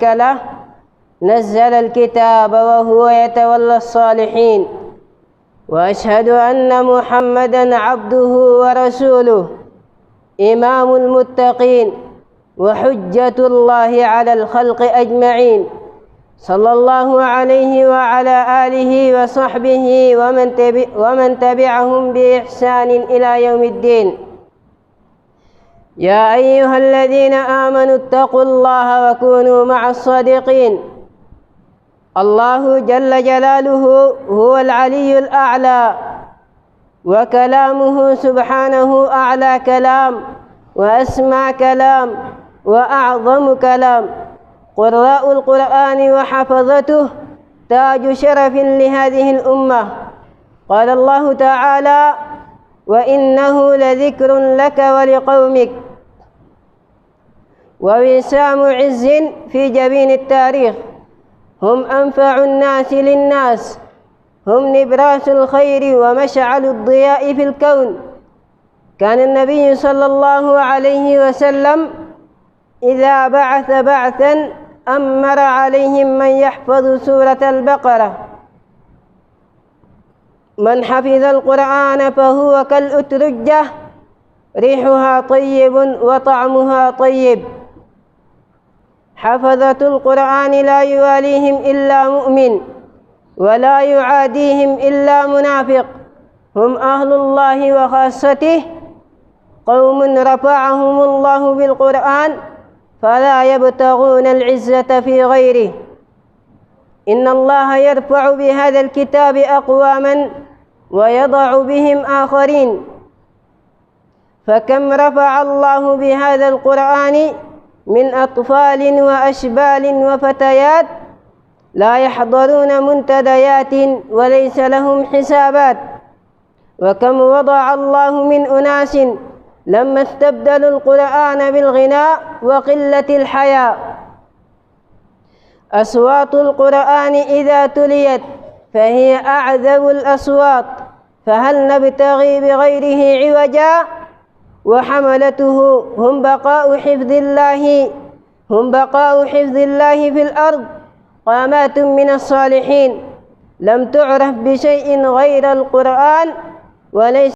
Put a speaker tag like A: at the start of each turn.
A: له نزل الكتاب وهو يتولى الصالحين، وأشهد أن محمدًا عبده ورسوله إمام المتقين وحجة الله على الخلق أجمعين، صلى الله عليه وعلى آله وصحبه ومن تبعهم بإحسان إلى يوم الدين. يا أيها الذين آمنوا اتقوا الله وكونوا مع الصادقين. الله جل جلاله هو العلي الأعلى، وكلامه سبحانه أعلى كلام وأسمى كلام وأعظم كلام. قراء القرآن وحفظته تاج شرف لهذه الأمة. قال الله تعالى: وإنه لذكر لك ولقومك ووسام عز في جبين التاريخ. هم أنفع الناس للناس، هم نبراس الخير ومشعل الضياء في الكون. كان النبي صلى الله عليه وسلم إذا بعث بعثا أمر عليهم من يحفظ سورة البقرة. من حفظ القرآن فهو كالأترجة، ريحها طيب وطعمها طيب. حفظة القرآن لا يواليهم إلا مؤمن، ولا يعاديهم إلا منافق. هم أهل الله وخاصته، قوم رفعهم الله بالقرآن فلا يبتغون العزة في غيره. إن الله يرفع بهذا الكتاب أقواما ويضع بهم آخرين. فكم رفع الله بهذا القرآن من أطفال وأشبال وفتيات لا يحضرون منتديات وليس لهم حسابات. وكم وضع الله من أناس لما استبدلوا القرآن بالغناء وقلة الحياء. أصوات القرآن إذا تليت فهي أعذب الأصوات، فهل نبتغي بغيره عوجا؟ وحملته هم بقاء حفظ الله في الأرض، قامات من الصالحين لم تعرف بشيء غير القرآن وليس